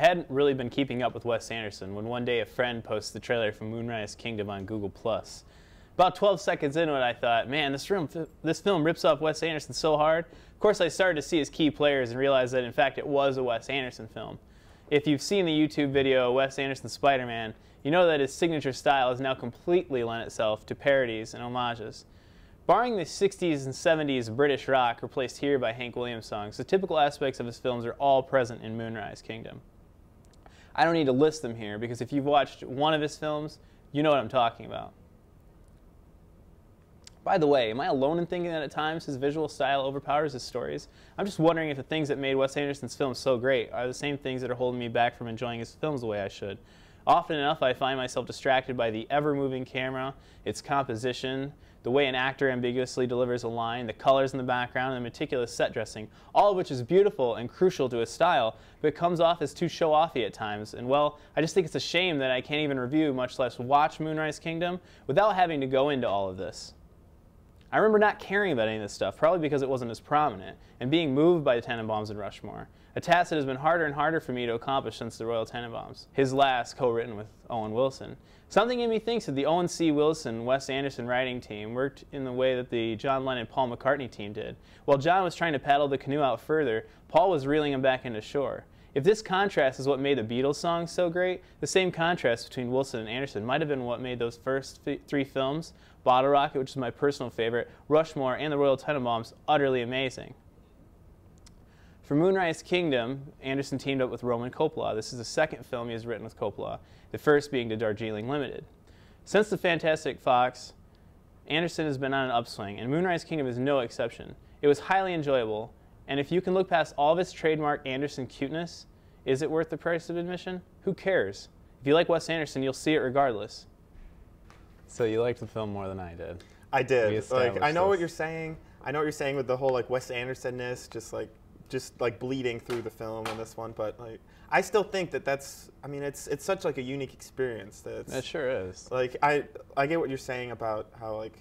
hadn't really been keeping up with Wes Anderson when one day a friend posted the trailer for Moonrise Kingdom on Google+. About 12 seconds into it, I thought, man, this film rips off Wes Anderson so hard. Of course, I started to see his key players and realized that, in fact, it was a Wes Anderson film. If you've seen the YouTube video Wes Anderson's Spider-Man, you know that his signature style has now completely lent itself to parodies and homages. Barring the 60s and 70s British rock replaced here by Hank Williams songs, the typical aspects of his films are all present in Moonrise Kingdom. I don't need to list them here because if you've watched one of his films, you know what I'm talking about. By the way, am I alone in thinking that at times his visual style overpowers his stories? I'm just wondering if the things that made Wes Anderson's films so great are the same things that are holding me back from enjoying his films the way I should. Often enough, I find myself distracted by the ever-moving camera, its composition, the way an actor ambiguously delivers a line, the colors in the background, and the meticulous set dressing, all of which is beautiful and crucial to his style, but comes off as too show-offy at times. And well, I just think it's a shame that I can't even review, much less watch Moonrise Kingdom, without having to go into all of this. I remember not caring about any of this stuff, probably because it wasn't as prominent, and being moved by the Tenenbaums and Rushmore, a task that has been harder and harder for me to accomplish since the Royal Tenenbaums, his last co-written with Owen Wilson. Something in me thinks that the Owen C. Wilson, Wes Anderson writing team worked in the way that the John Lennon-Paul McCartney team did. While John was trying to paddle the canoe out further, Paul was reeling him back into shore. If this contrast is what made the Beatles songs so great, the same contrast between Wilson and Anderson might have been what made those first three films, Bottle Rocket, which is my personal favorite, Rushmore, and the Royal Tenenbaums, utterly amazing. For Moonrise Kingdom, Anderson teamed up with Roman Coppola. This is the second film he has written with Coppola, the first being The Darjeeling Limited. Since the Fantastic Fox, Anderson has been on an upswing, and Moonrise Kingdom is no exception. It was highly enjoyable, and if you can look past all of its trademark Anderson cuteness, is it worth the price of admission? Who cares? If you like Wes Anderson, you'll see it regardless. So you liked the film more than I did. I did. Like, I know what you're saying. I know what you're saying with the whole like Wes Anderson-ness, just like bleeding through the film in this one. But like, I still think that that's. I mean, it's such like a unique experience. It sure is. Like I get what you're saying about how like,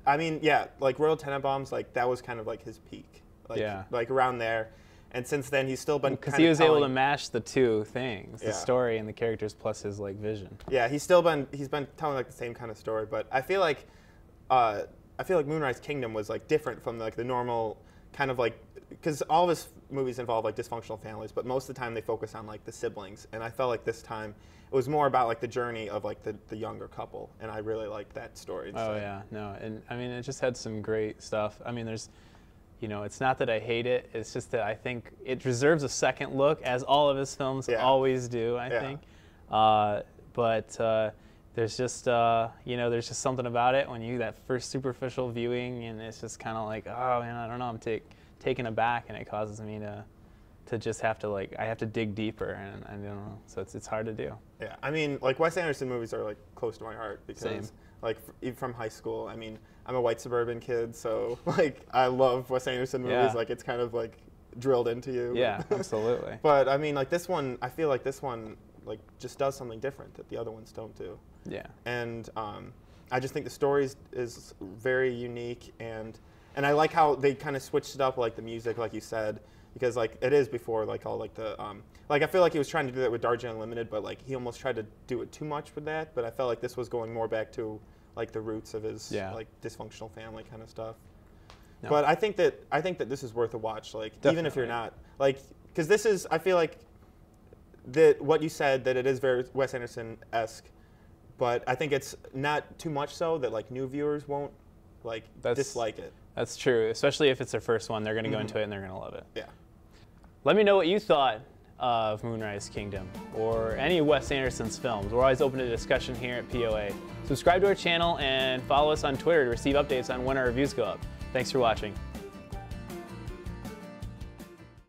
I mean, yeah, like Royal Tenenbaums, like that was kind of like his peak. Like, yeah. Like around there. And since then, he's still been because he was able to mash the two things, the story and the characters, plus his like vision. Yeah, he's been telling like the same kind of story. But I feel like Moonrise Kingdom was like different from like the normal kind of like, because all of his movies involve like dysfunctional families, but most of the time they focus on like the siblings. And I felt like this time it was more about like the journey of like the younger couple, and I really liked that story. Oh yeah, no, and I mean it just had some great stuff. I mean there's. You know, it's not that I hate it, it's just that I think it deserves a second look, as all of his films always do, I think. But there's just, you know, there's just something about it when you, that first superficial viewing, and it's just kind of like, oh man, I don't know, I'm taken aback, and it causes me to just have to, like, I have to dig deeper, and I don't know, so it's hard to do. Yeah, I mean, like, Wes Anderson movies are, like, close to my heart, because, like, even from high school, I mean, I'm a white suburban kid, so like I love Wes Anderson movies. Yeah. Like it's kind of like drilled into you. Yeah, absolutely. But I mean, like this one, I feel like this one like just does something different that the other ones don't do. Yeah. And I just think the story is very unique, and I like how they kind of switched it up, like the music, like you said, because like it is before like all like the like I feel like he was trying to do that with Darjeeling Limited, but like he almost tried to do it too much with that. But I felt like this was going more back to like the roots of his like dysfunctional family kind of stuff. No. But I think that this is worth a watch. Like definitely. Even if you're not like, because this is, I feel like that what you said, that it is very Wes Anderson-esque, but I think it's not too much so that like new viewers won't like dislike it. That's true, especially if it's their first one. They're going to go into it and they're going to love it. Yeah. Let me know what you thought of Moonrise Kingdom or any of Wes Anderson's films. We're always open to discussion here at POA. Subscribe to our channel and follow us on Twitter to receive updates on when our reviews go up. Thanks for watching.